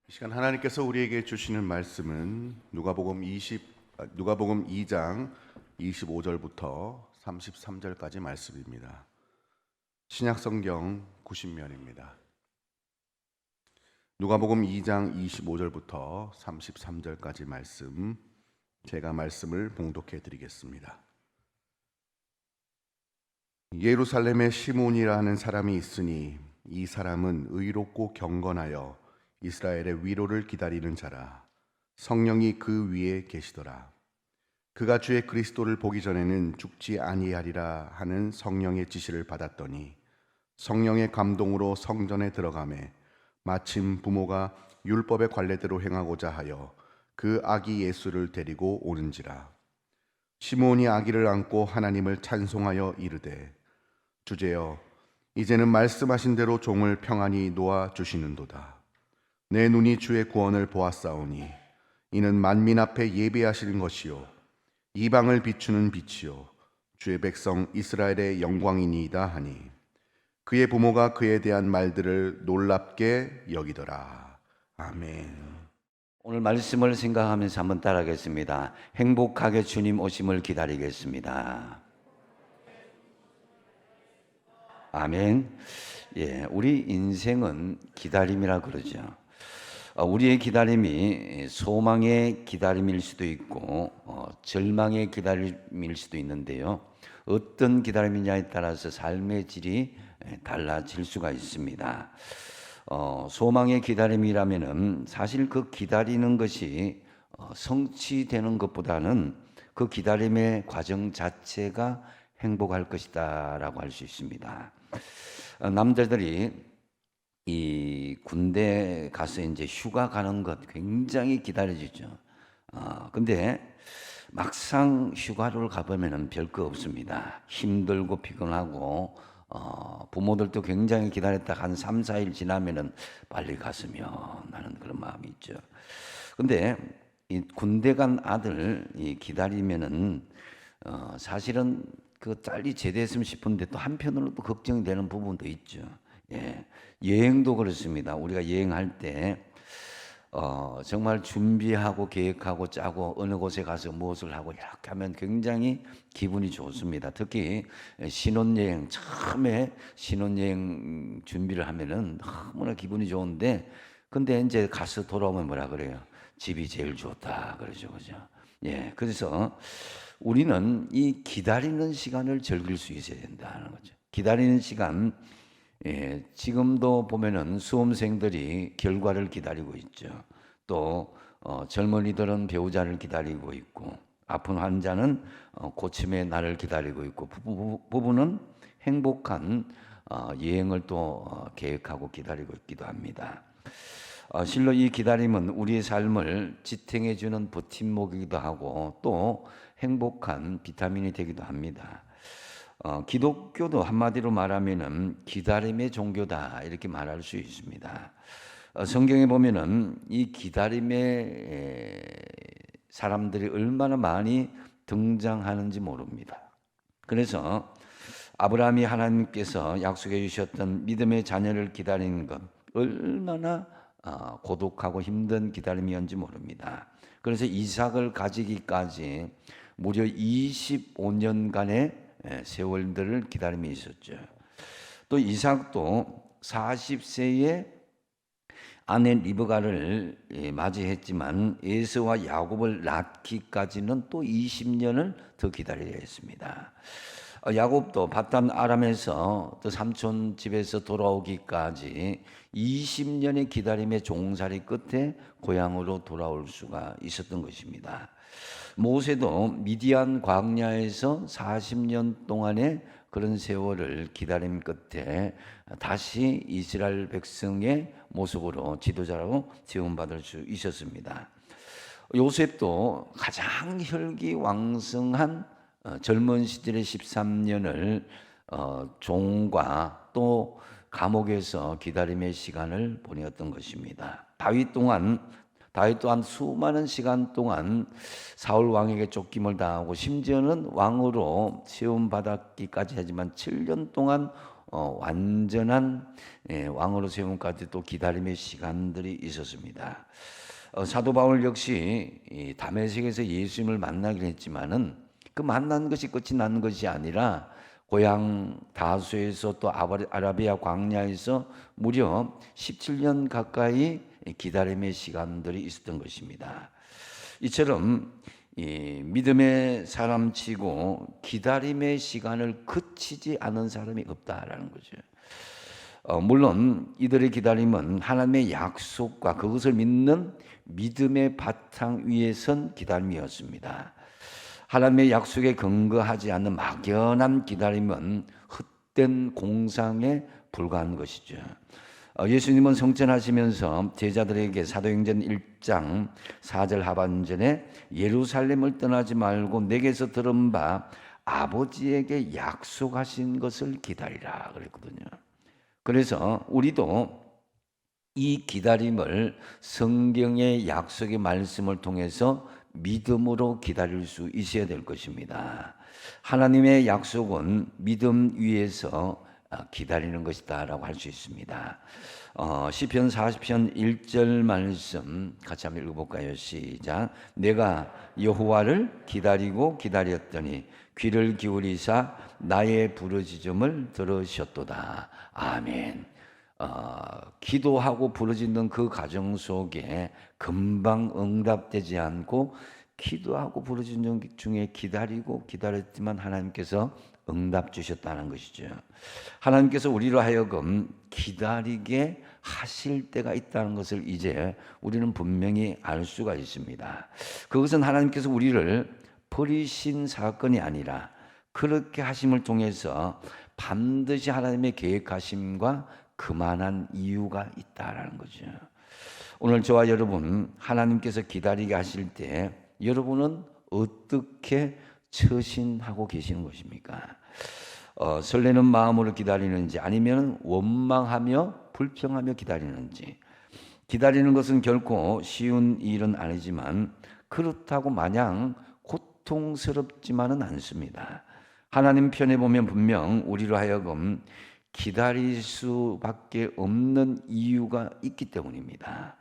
이 시간 하나님께서 우리에게 주시는 말씀은 누가복음 2장 25절부터 33절까지 말씀입니다. 신약 성경 90면입니다. 누가복음 2장 25절부터 33절까지 말씀, 제가 말씀을 봉독해 드리겠습니다. 예루살렘에 시몬이라 하는 사람이 있으니 이 사람은 의롭고 경건하여 이스라엘의 위로를 기다리는 자라. 성령이 그 위에 계시더라. 그가 주의 그리스도를 보기 전에는 죽지 아니하리라 하는 성령의 지시를 받았더니 성령의 감동으로 성전에 들어가매 마침 부모가 율법의 관례대로 행하고자 하여 그 아기 예수를 데리고 오는지라. 시몬이 아기를 안고 하나님을 찬송하여 이르되, 주제여, 이제는 말씀하신 대로 종을 평안히 놓아 주시는도다. 내 눈이 주의 구원을 보았사오니 이는 만민 앞에 예비하시는 것이요 이방을 비추는 빛이요 주의 백성 이스라엘의 영광이니이다 하니, 그의 부모가 그에 대한 말들을 놀랍게 여기더라. 아멘. 오늘 말씀을 생각하면서 한번 따라하겠습니다. 행복하게 주님 오심을 기다리겠습니다. 아멘. 우리 인생은 기다림이라 그러죠. 우리의 기다림이 소망의 기다림일 수도 있고 절망의 기다림일 수도 있는데요. 어떤 기다림이냐에 따라서 삶의 질이 달라질 수가 있습니다. 소망의 기다림이라면은 사실 그 기다리는 것이 성취되는 것보다는 그 기다림의 과정 자체가 행복할 것이다라고 할 수 있습니다. 남자들이 이 군대 가서 이제 휴가 가는 것 굉장히 기다려지죠. 근데 막상 휴가를 가보면은 별거 없습니다. 힘들고 피곤하고 부모들도 굉장히 기다렸다 한 3, 4일 지나면은 빨리 갔으면 하는 그런 마음이 있죠. 근데 이 군대 간 아들 기다리면은 사실은 그 빨리 제대했으면 싶은데 또 한편으로도 걱정이 되는 부분도 있죠. 여행도 그렇습니다. 우리가 여행할 때 정말 준비하고 계획하고 짜고 어느 곳에 가서 무엇을 하고 이렇게 하면 굉장히 기분이 좋습니다. 특히 신혼여행, 처음에 신혼여행 준비를 하면은 너무나 기분이 좋은데, 근데 이제 가서 돌아오면 뭐라 그래요? 집이 제일 좋다 그러죠, 그죠? 그래서 우리는 이 기다리는 시간을 즐길 수 있어야 된다는 거죠. 기다리는 시간, 지금도 보면은 수험생들이 결과를 기다리고 있죠. 또 젊은이들은 배우자를 기다리고 있고, 아픈 환자는 고침의 날을 기다리고 있고, 부부는 행복한 여행을 또 계획하고 기다리고 있기도 합니다. 실로 이 기다림은 우리의 삶을 지탱해 주는 버팀목이기도 하고 또 행복한 비타민이 되기도 합니다. 기독교도 한마디로 말하면은 기다림의 종교다 이렇게 말할 수 있습니다. 성경에 보면은 이 기다림의 사람들이 얼마나 많이 등장하는지 모릅니다. 그래서 아브라함이 하나님께서 약속해 주셨던 믿음의 자녀를 기다리는 것 얼마나 고독하고 힘든 기다림이었는지 모릅니다. 그래서 이삭을 가지기까지 무려 25년간의 세월들을 기다림이 있었죠. 또 이삭도 40세에 아내 리브가를 맞이했지만 에서와 야곱을 낳기까지는 또 20년을 더 기다려야 했습니다. 야곱도 바단 아람에서 또 삼촌 집에서 돌아오기까지 20년의 기다림의 종살이 끝에 고향으로 돌아올 수가 있었던 것입니다. 모세도 미디안 광야에서 40년 동안의 그런 세월을 기다림 끝에 다시 이스라엘 백성의 모습으로 지도자로 세움받을 수 있었습니다. 요셉도 가장 혈기왕성한 젊은 시절의 13년을 종과 또 감옥에서 기다림의 시간을 보내었던 것입니다. 다윗 또한 수많은 시간 동안 사울 왕에게 쫓김을 당하고 심지어는 왕으로 세움받았기까지 하지만 7년 동안 완전한 왕으로 세움까지 또 기다림의 시간들이 있었습니다. 사도 바울 역시 이 다메섹에서 예수님을 만나긴 했지만은 그 만난 것이 끝이 난 것이 아니라 고향 다소에서 또 아라비아 광야에서 무려 17년 가까이 기다림의 시간들이 있었던 것입니다. 이처럼 이 믿음의 사람치고 기다림의 시간을 그치지 않은 사람이 없다라는 거죠. 물론 이들의 기다림은 하나님의 약속과 그것을 믿는 믿음의 바탕 위에 선 기다림이었습니다. 하나님의 약속에 근거하지 않는 막연한 기다림은 헛된 공상에 불과한 것이죠. 예수님은 성천하시면서 제자들에게 사도행전 1장 4절 하반전에 예루살렘을 떠나지 말고 내게서 들은 바 아버지에게 약속하신 것을 기다리라 그랬거든요. 그래서 우리도 이 기다림을 성경의 약속의 말씀을 통해서 믿음으로 기다릴 수 있어야 될 것입니다. 하나님의 약속은 믿음 위에서 기다리는 것이다라고 할 수 있습니다. 시편 40편 1절 말씀 같이 한번 읽어볼까요? 시작. 내가 여호와를 기다리고 기다렸더니 귀를 기울이사 나의 부르짖음을 들으셨도다. 아멘. 기도하고 부르짖는 그 과정 속에 금방 응답되지 않고 기도하고 부르짖는 중에 기다리고 기다렸지만 하나님께서 응답 주셨다는 것이죠. 하나님께서 우리로 하여금 기다리게 하실 때가 있다는 것을 이제 우리는 분명히 알 수가 있습니다. 그것은 하나님께서 우리를 버리신 사건이 아니라 그렇게 하심을 통해서 반드시 하나님의 계획하심과 그만한 이유가 있다라는 거죠. 오늘 저와 여러분 하나님께서 기다리게 하실 때 여러분은 어떻게 처신하고 계시는 것입니까? 설레는 마음으로 기다리는지 아니면 원망하며 불평하며 기다리는지. 기다리는 것은 결코 쉬운 일은 아니지만 그렇다고 마냥 고통스럽지만은 않습니다. 하나님 편에 보면 분명 우리로 하여금 기다릴 수밖에 없는 이유가 있기 때문입니다.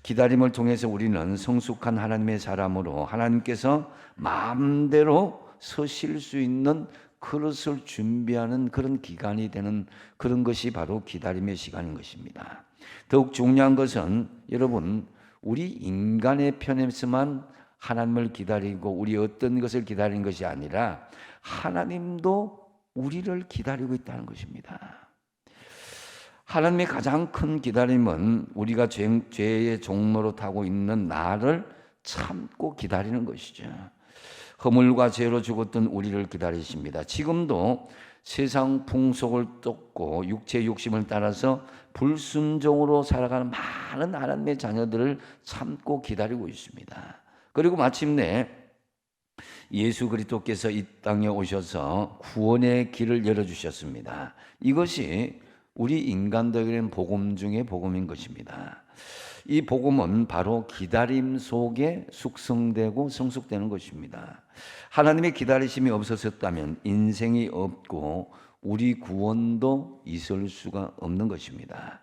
기다림을 통해서 우리는 성숙한 하나님의 사람으로 하나님께서 마음대로 서실 수 있는 그릇을 준비하는 그런 기간이 되는 그런 것이 바로 기다림의 시간인 것입니다. 더욱 중요한 것은 여러분 우리 인간의 편에서만 하나님을 기다리고 우리 어떤 것을 기다리는 것이 아니라 하나님도 우리를 기다리고 있다는 것입니다. 하나님의 가장 큰 기다림은 우리가 죄의 종로로 타고 있는 나를 참고 기다리는 것이죠. 허물과 죄로 죽었던 우리를 기다리십니다. 지금도 세상 풍속을 쫓고 육체의 욕심을 따라서 불순종으로 살아가는 많은 하나님의 자녀들을 참고 기다리고 있습니다. 그리고 마침내 예수 그리스도께서 이 땅에 오셔서 구원의 길을 열어주셨습니다. 이것이 우리 인간들에게는 복음 중에 복음인 것입니다. 이 복음은 바로 기다림 속에 숙성되고 성숙되는 것입니다. 하나님의 기다리심이 없었다면 인생이 없고 우리 구원도 있을 수가 없는 것입니다.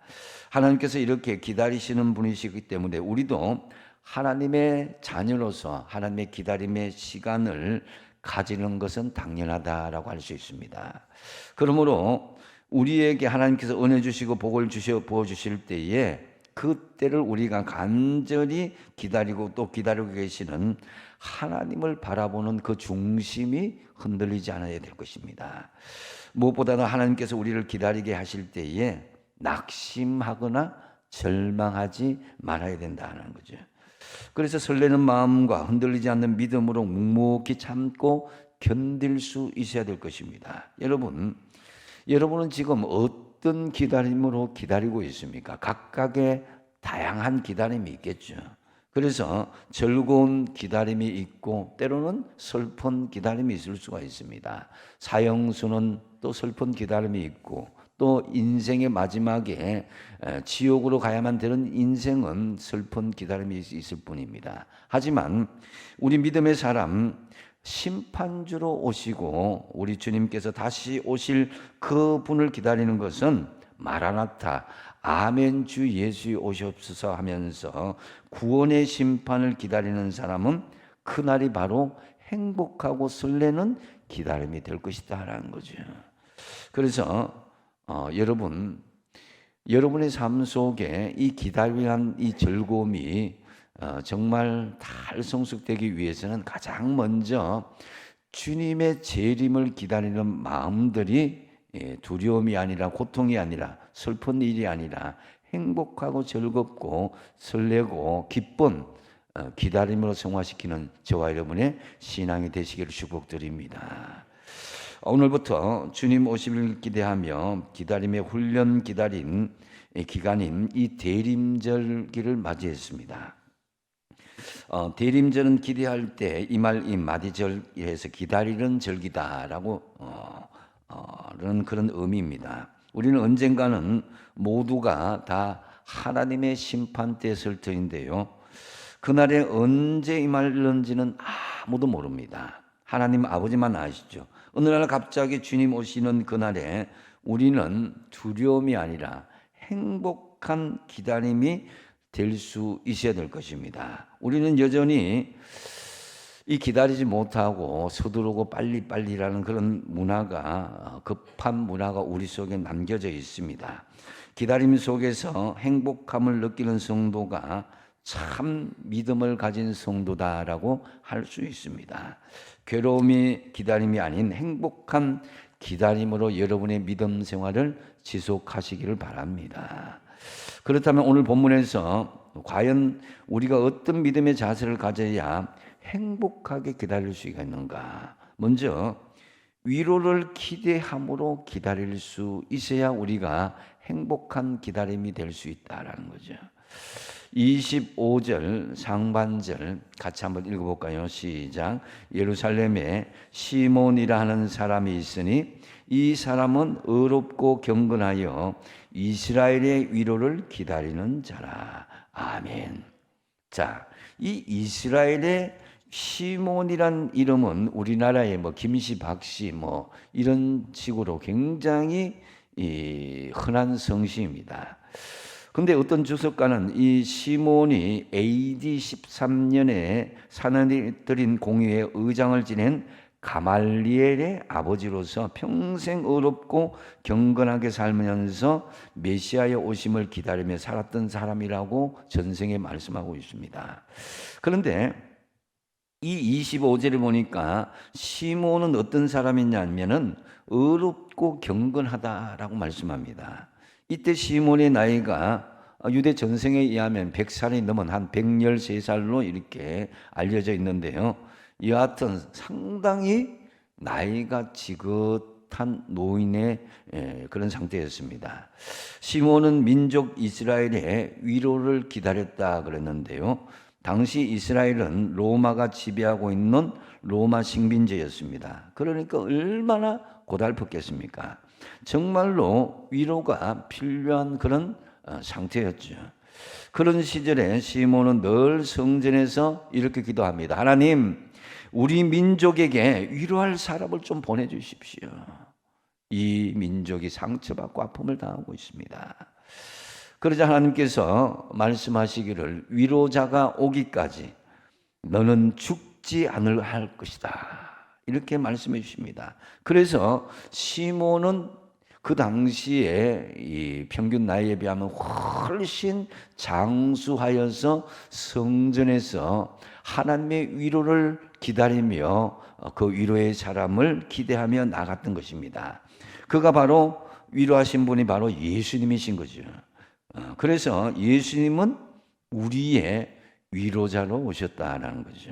하나님께서 이렇게 기다리시는 분이시기 때문에 우리도 하나님의 자녀로서 하나님의 기다림의 시간을 가지는 것은 당연하다라고 할 수 있습니다. 그러므로 우리에게 하나님께서 은혜 주시고 복을 부어주실 때에 그때를 우리가 간절히 기다리고 또 기다리고 계시는 하나님을 바라보는 그 중심이 흔들리지 않아야 될 것입니다. 무엇보다도 하나님께서 우리를 기다리게 하실 때에 낙심하거나 절망하지 말아야 된다는 거죠. 그래서 설레는 마음과 흔들리지 않는 믿음으로 묵묵히 참고 견딜 수 있어야 될 것입니다. 여러분은 지금 어떤 기다림으로 기다리고 있습니까? 각각의 다양한 기다림이 있겠죠. 그래서 즐거운 기다림이 있고 때로는 슬픈 기다림이 있을 수가 있습니다. 사형수는 또 슬픈 기다림이 있고 또 인생의 마지막에 지옥으로 가야만 되는 인생은 슬픈 기다림이 있을 뿐입니다. 하지만 우리 믿음의 사람 심판주로 오시고 우리 주님께서 다시 오실 그 분을 기다리는 것은 마라나타, 아멘 주 예수 오시옵소서 하면서 구원의 심판을 기다리는 사람은 그날이 바로 행복하고 설레는 기다림이 될 것이다라는 거죠. 그래서 여러분의 삶 속에 이 기다림한 이 즐거움이 정말 달성숙되기 위해서는 가장 먼저 주님의 재림을 기다리는 마음들이 두려움이 아니라 고통이 아니라 슬픈 일이 아니라 행복하고 즐겁고 설레고 기쁜 기다림으로 성화시키는 저와 여러분의 신앙이 되시기를 축복드립니다. 오늘부터 주님 오시기를 기대하며 기다림의 훈련 기다린 기간인 이 대림절기를 맞이했습니다. 대림절은 기대할 때 이 말 이 마디절에서 기다리는 절기다라고 그런 의미입니다. 우리는 언젠가는 모두가 다 하나님의 심판대에 설 터인데요. 그날에 언제 임할는지는 아무도 모릅니다. 하나님 아버지만 아시죠. 어느 날 갑자기 주님 오시는 그날에 우리는 두려움이 아니라 행복한 기다림이 될 수 있어야 될 것입니다. 우리는 여전히 이 기다리지 못하고 서두르고 빨리빨리라는 그런 문화가 급한 문화가 우리 속에 남겨져 있습니다. 기다림 속에서 행복함을 느끼는 성도가 참 믿음을 가진 성도다라고 할 수 있습니다. 괴로움이 기다림이 아닌 행복한 기다림으로 여러분의 믿음 생활을 지속하시기를 바랍니다. 그렇다면 오늘 본문에서 과연 우리가 어떤 믿음의 자세를 가져야 행복하게 기다릴 수 있겠는가? 먼저 위로를 기대함으로 기다릴 수 있어야 우리가 행복한 기다림이 될 수 있다라는 거죠. 25절 상반절 같이 한번 읽어볼까요? 시작. 예루살렘에 시몬이라 하는 사람이 있으니 이 사람은 의롭고 경건하여 이스라엘의 위로를 기다리는 자라. 아멘. 자, 이 이스라엘의 시몬이란 이름은 우리나라의 김씨, 박씨 이런 식으로 굉장히 흔한 성씨입니다. 근데 어떤 주석가는 이 시몬이 AD 13년에 사내들인 공의회 의장을 지낸 가말리엘의 아버지로서 평생 의롭고 경건하게 살면서 메시아의 오심을 기다리며 살았던 사람이라고 전생에 말씀하고 있습니다. 그런데 이 25절을 보니까 시몬은 어떤 사람이냐면은 의롭고 경건하다라고 말씀합니다. 이때 시몬의 나이가 유대 전생에 의하면 100살이 넘은 한 113살로 이렇게 알려져 있는데요. 여하튼 상당히 나이가 지긋한 노인의 그런 상태였습니다. 시몬은 민족 이스라엘의 위로를 기다렸다 그랬는데요. 당시 이스라엘은 로마가 지배하고 있는 로마 식민지였습니다. 그러니까 얼마나 고달팠겠습니까? 정말로 위로가 필요한 그런 상태였죠. 그런 시절에 시몬은 늘 성전에서 이렇게 기도합니다. 하나님, 우리 민족에게 위로할 사람을 좀 보내주십시오. 이 민족이 상처받고 아픔을 당하고 있습니다. 그러자 하나님께서 말씀하시기를 위로자가 오기까지 너는 죽지 않을 할 것이다. 이렇게 말씀해 주십니다. 그래서 시몬은 그 당시에 이 평균 나이에 비하면 훨씬 장수하여서 성전에서 하나님의 위로를 기다리며 그 위로의 사람을 기대하며 나갔던 것입니다. 그가 바로 위로하신 분이 바로 예수님이신 거죠. 그래서 예수님은 우리의 위로자로 오셨다라는 거죠.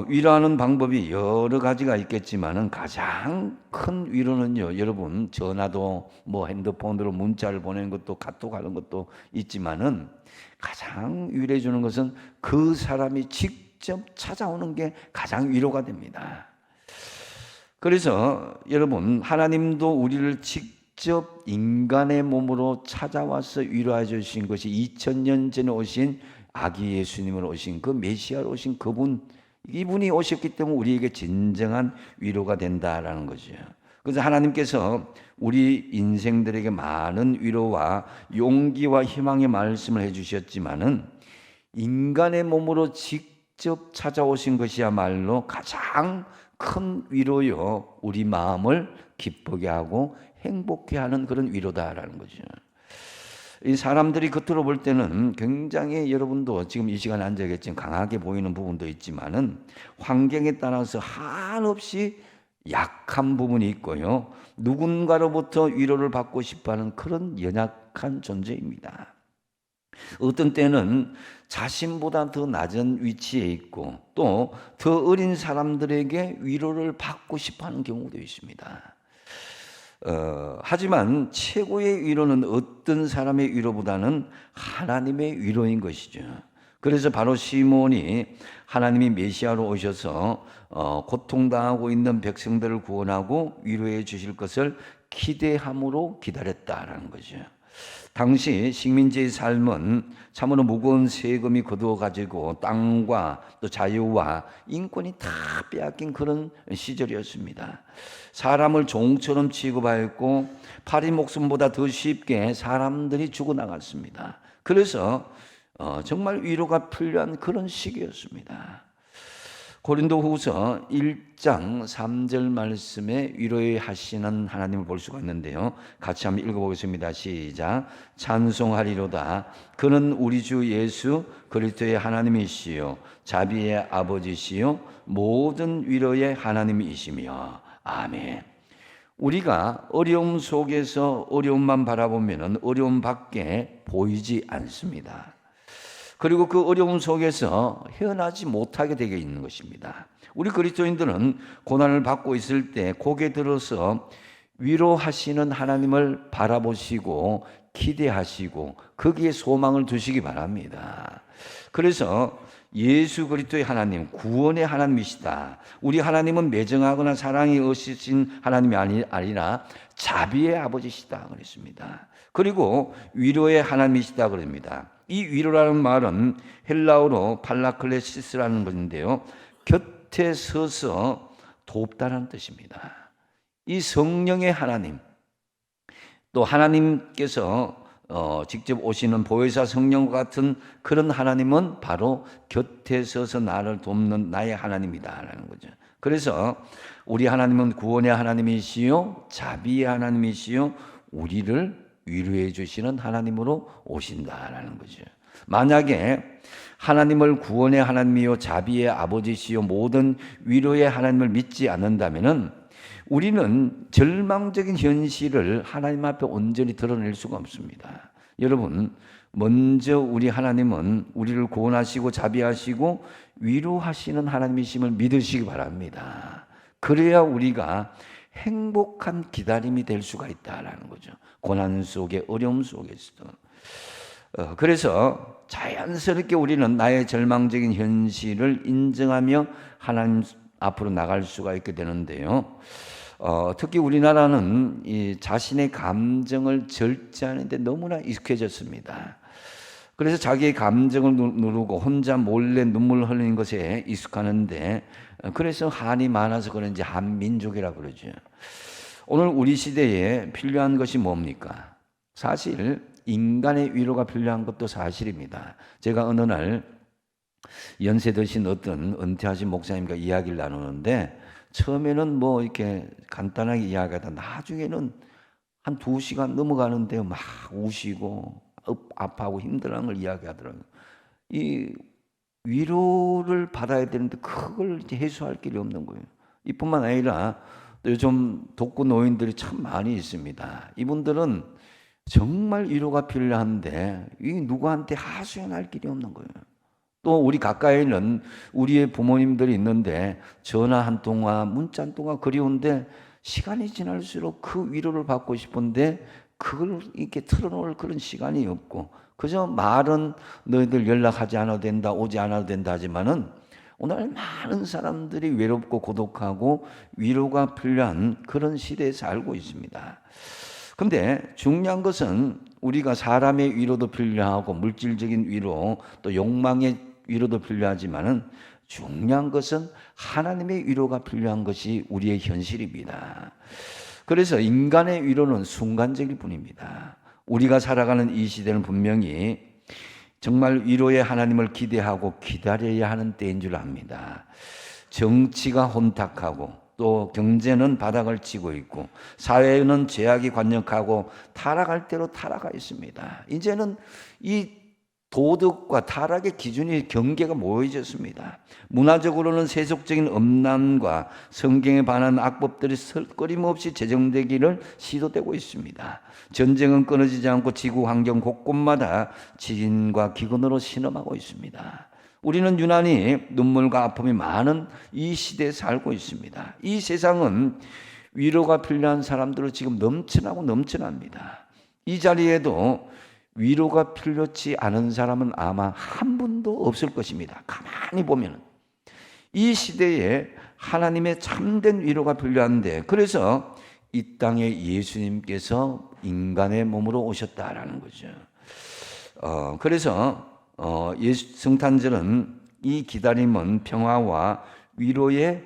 위로하는 방법이 여러 가지가 있겠지만은 가장 큰 위로는요, 여러분 전화도 핸드폰으로 문자를 보내는 것도 카톡하는 것도 있지만은 가장 위로해 주는 것은 그 사람이 직접 찾아오는 게 가장 위로가 됩니다. 그래서 여러분 하나님도 우리를 직접 인간의 몸으로 찾아와서 위로해 주신 것이 2000년 전에 오신 아기 예수님으로 오신 그 메시아로 오신 그분 이분이 오셨기 때문에 우리에게 진정한 위로가 된다라는 거죠. 그래서 하나님께서 우리 인생들에게 많은 위로와 용기와 희망의 말씀을 해주셨지만은 인간의 몸으로 직접 찾아오신 것이야말로 가장 큰 위로요. 우리 마음을 기쁘게 하고 행복해 하는 그런 위로다라는 거죠. 이 사람들이 겉으로 볼 때는 굉장히 여러분도 지금 이 시간에 앉아 계시지만 강하게 보이는 부분도 있지만은 환경에 따라서 한없이 약한 부분이 있고요. 누군가로부터 위로를 받고 싶어하는 그런 연약한 존재입니다. 어떤 때는 자신보다 더 낮은 위치에 있고 또 더 어린 사람들에게 위로를 받고 싶어하는 경우도 있습니다. 하지만 최고의 위로는 어떤 사람의 위로보다는 하나님의 위로인 것이죠. 그래서 바로 시몬이 하나님이 메시아로 오셔서 고통당하고 있는 백성들을 구원하고 위로해 주실 것을 기대함으로 기다렸다라는 거죠. 당시 식민지의 삶은 참으로 무거운 세금이 거두어가지고 땅과 또 자유와 인권이 다 빼앗긴 그런 시절이었습니다. 사람을 종처럼 취급하였고 파리 목숨보다 더 쉽게 사람들이 죽어나갔습니다. 그래서 정말 위로가 필요한 그런 시기였습니다. 고린도후서 1장 3절 말씀에 위로해 하시는 하나님을 볼 수가 있는데요. 같이 한번 읽어보겠습니다. 시작. 찬송하리로다. 그는 우리 주 예수 그리스도의 하나님이시요 자비의 아버지시요 모든 위로의 하나님이시며 아멘. 우리가 어려움 속에서 어려움만 바라보면 어려움 밖에 보이지 않습니다. 그리고 그 어려움 속에서 헤어나지 못하게 되게 있는 것입니다. 우리 그리스도인들은 고난을 받고 있을 때 고개 들어서 위로하시는 하나님을 바라보시고 기대하시고 거기에 소망을 두시기 바랍니다. 그래서 예수 그리스도의 하나님, 구원의 하나님이시다. 우리 하나님은 매정하거나 사랑이 없으신 하나님이 아니라 자비의 아버지시다 그랬습니다. 그리고 위로의 하나님이시다 그럽니다. 이 위로라는 말은 헬라어로 팔라클레시스라는 것인데요. 곁에 서서 돕다는 뜻입니다. 이 성령의 하나님, 또 하나님께서 직접 오시는 보혜사 성령과 같은 그런 하나님은 바로 곁에 서서 나를 돕는 나의 하나님이다라는 거죠. 그래서 우리 하나님은 구원의 하나님이시요 자비의 하나님이시요 우리를 위로해 주시는 하나님으로 오신다라는 거죠. 만약에 하나님을 구원의 하나님이요 자비의 아버지시요 모든 위로의 하나님을 믿지 않는다면은 우리는 절망적인 현실을 하나님 앞에 온전히 드러낼 수가 없습니다. 여러분, 먼저 우리 하나님은 우리를 구원하시고 자비하시고 위로하시는 하나님이심을 믿으시기 바랍니다. 그래야 우리가 행복한 기다림이 될 수가 있다라는 거죠. 고난 속에 어려움 속에서도. 그래서 자연스럽게 우리는 나의 절망적인 현실을 인정하며 하나님 앞으로 나갈 수가 있게 되는데요. 특히 우리나라는 이 자신의 감정을 절제하는 데 너무나 익숙해졌습니다. 그래서 자기의 감정을 누르고 혼자 몰래 눈물 흘리는 것에 익숙하는데 그래서 한이 많아서 그런지 한민족이라고 그러죠. 오늘 우리 시대에 필요한 것이 뭡니까? 사실 인간의 위로가 필요한 것도 사실입니다. 제가 어느 날 연세 드신 어떤 은퇴하신 목사님과 이야기를 나누는데 처음에는 뭐 이렇게 간단하게 이야기하다 나중에는 한 2시간 넘어가는데 막 우시고 아파하고 힘들어하는 걸 이야기하더라고요. 이 위로를 받아야 되는데 그걸 이제 해소할 길이 없는 거예요. 이뿐만 아니라 요즘 독거 노인들이 참 많이 있습니다. 이분들은 정말 위로가 필요한데 이 누구한테 하소연할 길이 없는 거예요. 또 우리 가까이는 우리의 부모님들이 있는데 전화 한 통화, 문자 한 통화 그리운데 시간이 지날수록 그 위로를 받고 싶은데 그걸 이렇게 털어놓을 그런 시간이 없고 그저 말은 너희들 연락하지 않아도 된다, 오지 않아도 된다 하지만은 오늘 많은 사람들이 외롭고 고독하고 위로가 필요한 그런 시대에 살고 있습니다. 근데 중요한 것은 우리가 사람의 위로도 필요하고 물질적인 위로 또 욕망의 위로도 필요하지만은 중요한 것은 하나님의 위로가 필요한 것이 우리의 현실입니다. 그래서 인간의 위로는 순간적일 뿐입니다. 우리가 살아가는 이 시대는 분명히 정말 위로의 하나님을 기대하고 기다려야 하는 때인 줄 압니다. 정치가 혼탁하고 또 경제는 바닥을 치고 있고 사회는 죄악이 관영하고 타락할 대로 타락하 있습니다. 이제는 이 도덕과 타락의 기준이 경계가 모호해졌습니다. 문화적으로는 세속적인 음란과 성경에 반한 악법들이 설거림없이 제정되기를 시도되고 있습니다. 전쟁은 끊어지지 않고 지구 환경 곳곳마다 지진과 기근으로 신음하고 있습니다. 우리는 유난히 눈물과 아픔이 많은 이 시대에 살고 있습니다. 이 세상은 위로가 필요한 사람들로 지금 넘쳐납니다. 이 자리에도 위로가 필요치 않은 사람은 아마 한 분도 없을 것입니다. 가만히 보면 이 시대에 하나님의 참된 위로가 필요한데, 그래서 이 땅에 예수님께서 인간의 몸으로 오셨다라는 거죠. 그래서 성탄절은 이 기다림은 평화와 위로의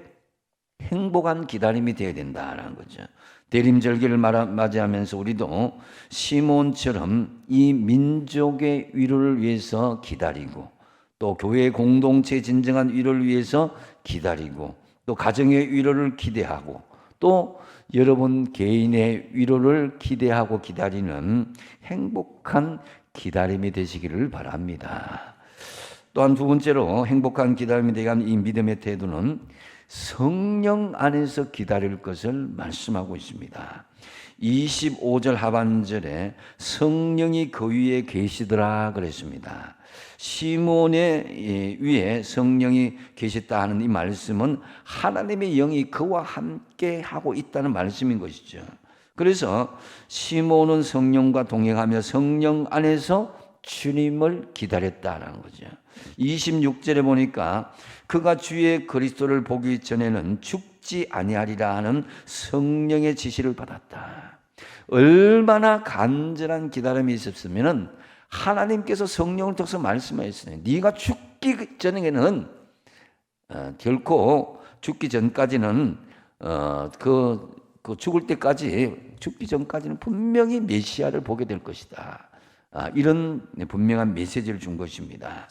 행복한 기다림이 되어야 된다라는 거죠. 대림절기를 맞이하면서 우리도 시몬처럼 이 민족의 위로를 위해서 기다리고, 또 교회 공동체의 진정한 위로를 위해서 기다리고, 또 가정의 위로를 기대하고, 또 여러분 개인의 위로를 기대하고 기다리는 행복한 기다림이 되시기를 바랍니다. 또한 두 번째로 행복한 기다림이 되게 하는 이 믿음의 태도는 성령 안에서 기다릴 것을 말씀하고 있습니다. 25절 하반절에 성령이 그 위에 계시더라 그랬습니다. 시몬의 위에 성령이 계셨다 하는 이 말씀은 하나님의 영이 그와 함께 하고 있다는 말씀인 것이죠. 그래서 시몬은 성령과 동행하며 성령 안에서 주님을 기다렸다라는 거죠. 26절에 보니까 그가 주의 그리스도를 보기 전에는 죽지 아니하리라 하는 성령의 지시를 받았다. 얼마나 간절한 기다림이 있었으면 하나님께서 성령을 통해서 말씀하셨어요. 네가 죽기 전에는 결코 죽기 전까지는 죽을 때까지, 죽기 전까지는 분명히 메시아를 보게 될 것이다. 이런 분명한 메시지를 준 것입니다.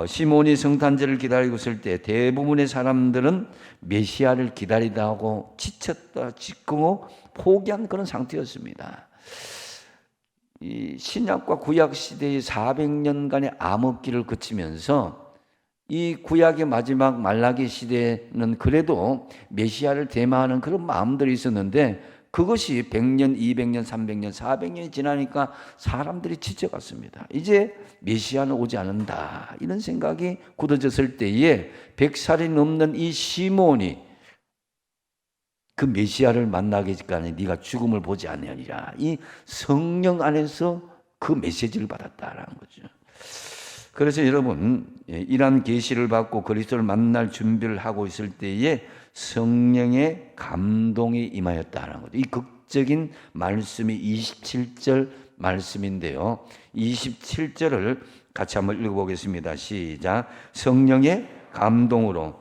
시몬이 성탄절을 기다리고 있을 때 대부분의 사람들은 메시아를 기다리다 하고 지쳤다, 지꾸고 포기한 그런 상태였습니다. 이 신약과 구약 시대의 400년간의 암흑기를 거치면서 이 구약의 마지막 말라기 시대는 그래도 메시아를 대마하는 그런 마음들이 있었는데, 그것이 100년, 200년, 300년, 400년이 지나니까 사람들이 지쳐갔습니다. 이제 메시아는 오지 않는다, 이런 생각이 굳어졌을 때에 100살이 넘는 이 시몬이 그 메시아를 만나기 전에 네가 죽음을 보지 아니하리라, 이 성령 안에서 그 메시지를 받았다라는 거죠. 그래서 여러분, 이러한 계시를 받고 그리스도를 만날 준비를 하고 있을 때에 성령의 감동이 임하였다는 거죠. 이 극적인 말씀이 27절 말씀인데요. 27절을 같이 한번 읽어보겠습니다. 시작. 성령의 감동으로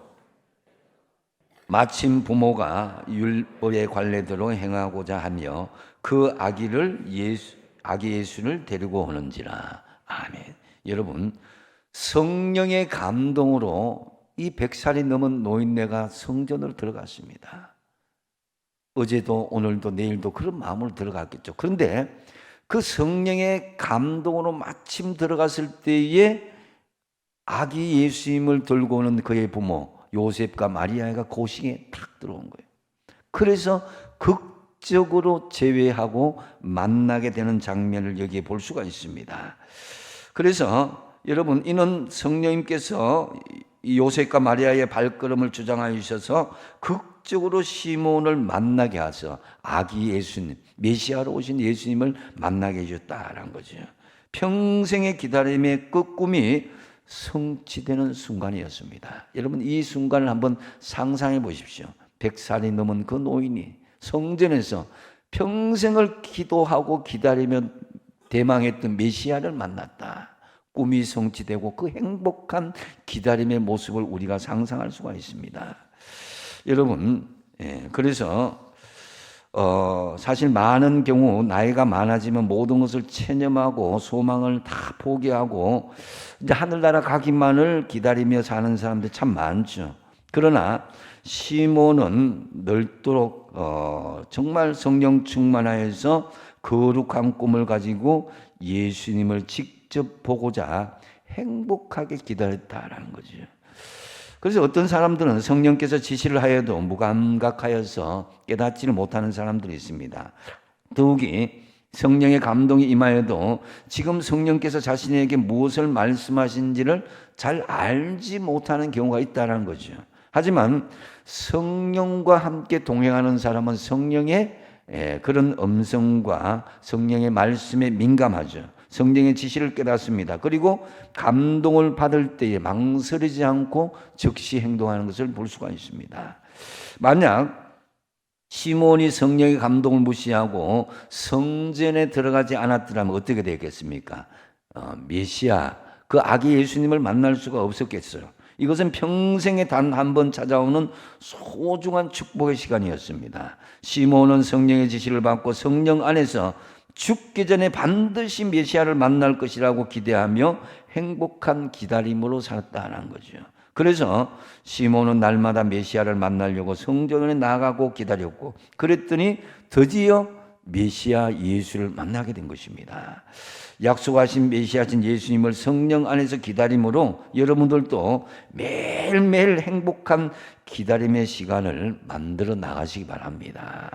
마침 부모가 율법의 관례대로 행하고자 하며 그 아기 예수를 데리고 오는지라. 아멘. 여러분, 성령의 감동으로 이 100살이 넘은 노인네가 성전으로 들어갔습니다. 어제도 오늘도 내일도 그런 마음으로 들어갔겠죠. 그런데 그 성령의 감동으로 마침 들어갔을 때에 아기 예수님을 들고 오는 그의 부모 요셉과 마리아가 고식에 탁 들어온 거예요. 그래서 극적으로 제외하고 만나게 되는 장면을 여기에 볼 수가 있습니다. 그래서 여러분, 이는 성령님께서 요셉과 마리아의 발걸음을 주장하여 주셔서 극적으로 시몬을 만나게 하셔서 아기 예수님, 메시아로 오신 예수님을 만나게 해줬다라는 거죠. 평생의 기다림의 끝꿈이 성취되는 순간이었습니다. 여러분, 이 순간을 한번 상상해 보십시오. 100살이 넘은 그 노인이 성전에서 평생을 기도하고 기다리며 대망했던 메시아를 만났다. 꿈이 성취되고 그 행복한 기다림의 모습을 우리가 상상할 수가 있습니다. 여러분, 그래서 사실 많은 경우 나이가 많아지면 모든 것을 체념하고 소망을 다 포기하고 이제 하늘나라 가기만을 기다리며 사는 사람들이 참 많죠. 그러나 시몬은 넓도록 정말 성령 충만하여서 거룩한 꿈을 가지고 예수님을 직접 보고자 행복하게 기다렸다라는 거죠. 그래서 어떤 사람들은 성령께서 지시를 하여도 무감각하여서 깨닫지를 못하는 사람들이 있습니다. 더욱이 성령의 감동이 임하여도 지금 성령께서 자신에게 무엇을 말씀하신지를 잘 알지 못하는 경우가 있다는 거죠. 하지만 성령과 함께 동행하는 사람은 성령의 그런 음성과 성령의 말씀에 민감하죠. 성령의 지시를 깨닫습니다. 그리고 감동을 받을 때에 망설이지 않고 즉시 행동하는 것을 볼 수가 있습니다. 만약 시몬이 성령의 감동을 무시하고 성전에 들어가지 않았더라면 어떻게 되겠습니까? 메시아, 그 아기 예수님을 만날 수가 없었겠어요. 이것은 평생에 단 한 번 찾아오는 소중한 축복의 시간이었습니다. 시몬은 성령의 지시를 받고 성령 안에서 죽기 전에 반드시 메시아를 만날 것이라고 기대하며 행복한 기다림으로 살았다는 거죠. 그래서 시몬은 날마다 메시아를 만나려고 성전에 나가고 기다렸고, 그랬더니 드디어 메시아 예수를 만나게 된 것입니다. 약속하신 메시아신 예수님을 성령 안에서 기다림으로 여러분들도 매일매일 행복한 기다림의 시간을 만들어 나가시기 바랍니다.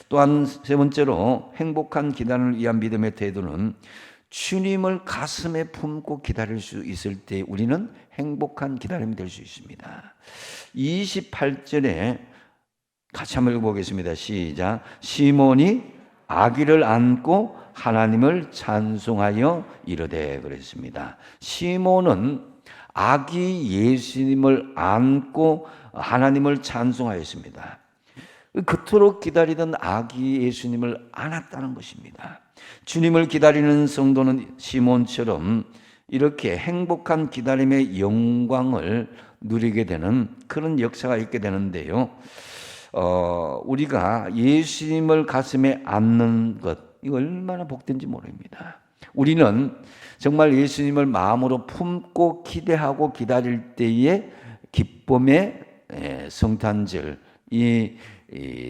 또한 세 번째로 행복한 기다림을 위한 믿음의 태도는 주님을 가슴에 품고 기다릴 수 있을 때 우리는 행복한 기다림이 될 수 있습니다. 28절에 같이 한번 읽어보겠습니다. 시작. 시몬이 아기를 안고 하나님을 찬송하여 이르되 그랬습니다. 시몬은 아기 예수님을 안고 하나님을 찬송하였습니다. 그토록 기다리던 아기 예수님을 안았다는 것입니다. 주님을 기다리는 성도는 시몬처럼 이렇게 행복한 기다림의 영광을 누리게 되는 그런 역사가 있게 되는데요. 우리가 예수님을 가슴에 안는 것, 이거 얼마나 복된지 모릅니다. 우리는 정말 예수님을 마음으로 품고 기대하고 기다릴 때에 기쁨의 성탄절, 이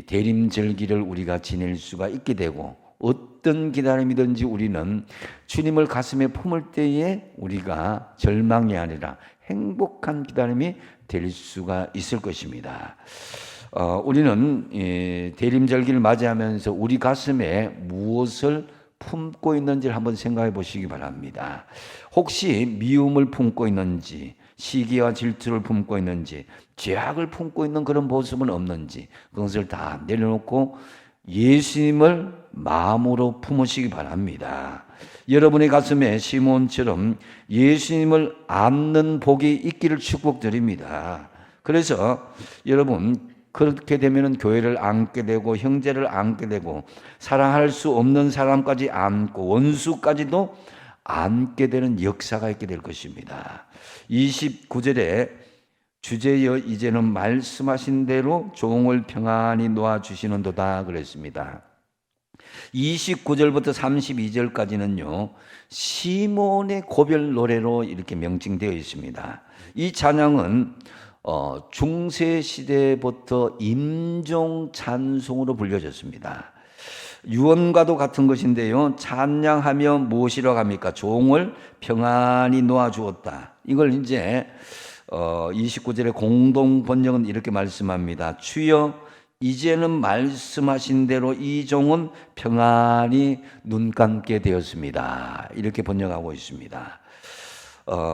대림절기를 우리가 지낼 수가 있게 되고, 어떤 기다림이든지 우리는 주님을 가슴에 품을 때에 우리가 절망이 아니라 행복한 기다림이 될 수가 있을 것입니다. 우리는 대림절기를 맞이하면서 우리 가슴에 무엇을 품고 있는지를 한번 생각해 보시기 바랍니다. 혹시 미움을 품고 있는지, 시기와 질투를 품고 있는지, 죄악을 품고 있는 그런 모습은 없는지, 그것을 다 내려놓고 예수님을 마음으로 품으시기 바랍니다. 여러분의 가슴에 시몬처럼 예수님을 안는 복이 있기를 축복드립니다. 그래서 여러분, 그렇게 되면 교회를 안게 되고 형제를 안게 되고 사랑할 수 없는 사람까지 안고 원수까지도 안게 되는 역사가 있게 될 것입니다. 29절에 주제여 이제는 말씀하신 대로 종을 평안히 놓아주시는도다 그랬습니다. 29절부터 32절까지는요 시몬의 고별 노래로 이렇게 명칭되어 있습니다. 이 찬양은 중세 시대부터 임종 찬송으로 불려졌습니다. 유언과도 같은 것인데요, 찬양하며 무엇이라고 합니까? 종을 평안히 놓아주었다. 이걸 이제 29절의 공동 번역은 이렇게 말씀합니다. 주여 이제는 말씀하신 대로 이 종은 평안히 눈 감게 되었습니다. 이렇게 번역하고 있습니다.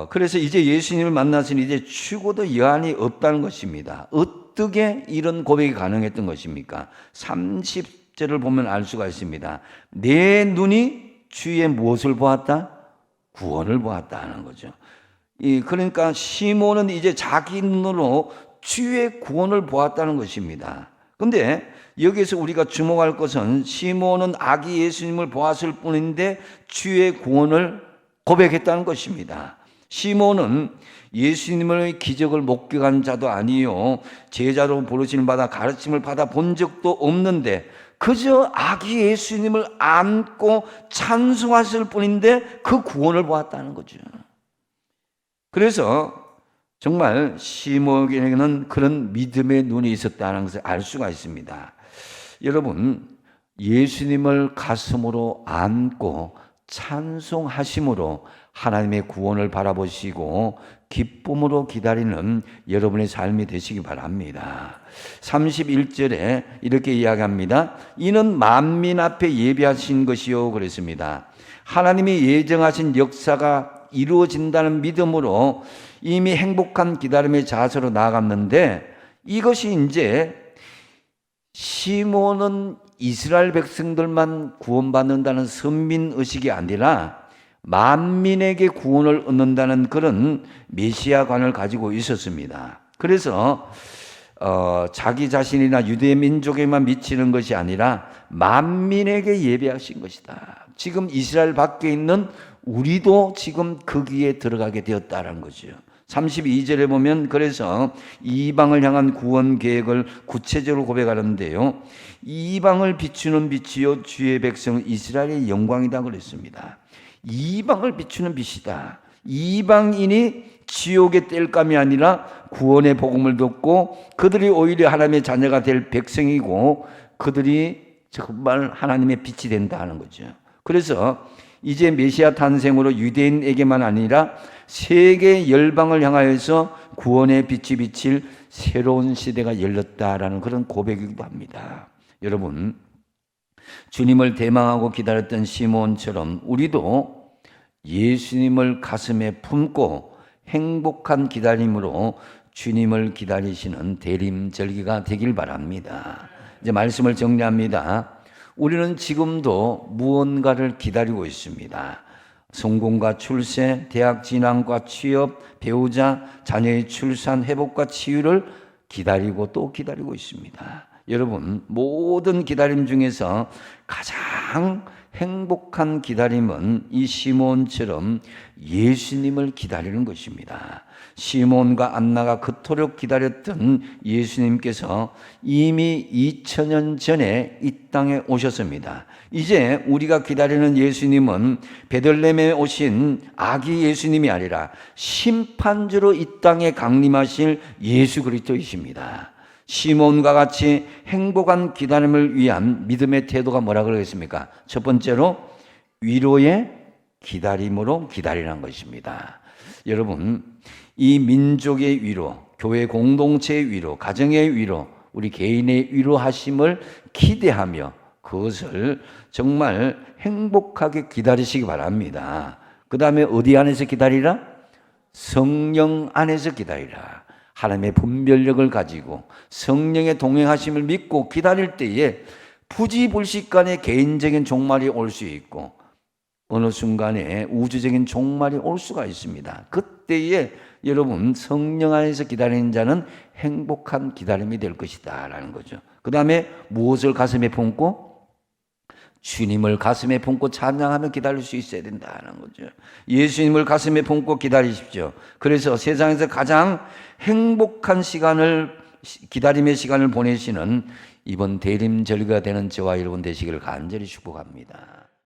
그래서 이제 예수님을 만나서는 이제 죽어도 여한이 없다는 것입니다. 어떻게 이런 고백이 가능했던 것입니까? 30절을 보면 알 수가 있습니다. 내 눈이 주의 무엇을 보았다? 구원을 보았다는 거죠. 그러니까 시몬은 이제 자기 눈으로 주의 구원을 보았다는 것입니다. 그런데 여기에서 우리가 주목할 것은 시몬은 아기 예수님을 보았을 뿐인데 주의 구원을 고백했다는 것입니다. 시몬은 예수님의 기적을 목격한 자도 아니요 제자로 부르심을 받아 가르침을 받아 본 적도 없는데 그저 아기 예수님을 안고 찬송하실 뿐인데 그 구원을 보았다는 거죠. 그래서 정말 시몬에게는 그런 믿음의 눈이 있었다는 것을 알 수가 있습니다. 여러분, 예수님을 가슴으로 안고 찬송하심으로 하나님의 구원을 바라보시고 기쁨으로 기다리는 여러분의 삶이 되시기 바랍니다. 31절에 이렇게 이야기합니다. 이는 만민 앞에 예비하신 것이요 그랬습니다. 하나님이 예정하신 역사가 이루어진다는 믿음으로 이미 행복한 기다림의 자세로 나아갔는데 이것이 이제 시몬은 이스라엘 백성들만 구원받는다는 선민의식이 아니라 만민에게 구원을 얻는다는 그런 메시아관을 가지고 있었습니다. 그래서 자기 자신이나 유대 민족에만 미치는 것이 아니라 만민에게 예배하신 것이다. 지금 이스라엘 밖에 있는 우리도 지금 거기에 들어가게 되었다는 거죠. 32절에 보면 그래서 이방을 향한 구원 계획을 구체적으로 고백하는데요. 이방을 비추는 빛이요 주의 백성 이스라엘의 영광이다 그랬습니다. 이방을 비추는 빛이다. 이방인이 지옥의 땔감이 아니라 구원의 복음을 듣고 그들이 오히려 하나님의 자녀가 될 백성이고 그들이 정말 하나님의 빛이 된다 하는 거죠. 그래서 이제 메시아 탄생으로 유대인에게만 아니라 세계 열방을 향하여서 구원의 빛이 비칠 새로운 시대가 열렸다라는 그런 고백이기도 합니다. 여러분, 주님을 대망하고 기다렸던 시몬처럼 우리도 예수님을 가슴에 품고 행복한 기다림으로 주님을 기다리시는 대림절기가 되길 바랍니다. 이제 말씀을 정리합니다. 우리는 지금도 무언가를 기다리고 있습니다. 성공과 출세, 대학 진학과 취업, 배우자, 자녀의 출산, 회복과 치유를 기다리고 또 기다리고 있습니다. 여러분, 모든 기다림 중에서 가장 행복한 기다림은 이 시몬처럼 예수님을 기다리는 것입니다. 시몬과 안나가 그토록 기다렸던 예수님께서 이미 2000년 전에 이 땅에 오셨습니다. 이제 우리가 기다리는 예수님은 베들레헴에 오신 아기 예수님이 아니라 심판주로 이 땅에 강림하실 예수 그리스도이십니다. 시몬과 같이 행복한 기다림을 위한 믿음의 태도가 뭐라 그러겠습니까? 첫 번째로 위로의 기다림으로 기다리라는 것입니다. 여러분, 이 민족의 위로, 교회 공동체의 위로, 가정의 위로, 우리 개인의 위로하심을 기대하며 그것을 정말 행복하게 기다리시기 바랍니다. 그 다음에 어디 안에서 기다리라? 성령 안에서 기다리라. 하나님의 분별력을 가지고 성령의 동행하심을 믿고 기다릴 때에 부지불식간에 개인적인 종말이 올 수 있고 어느 순간에 우주적인 종말이 올 수가 있습니다. 그때에 여러분 성령 안에서 기다리는 자는 행복한 기다림이 될 것이다 라는 거죠. 그 다음에 무엇을 가슴에 품고? 주님을 가슴에 품고 찬양하며 기다릴 수 있어야 된다는 거죠. 예수님을 가슴에 품고 기다리십시오. 그래서 세상에서 가장 행복한 기다림의 시간을 보내시는 이번 대림절기가 되는 저와 여러분 되시기를 간절히 축복합니다.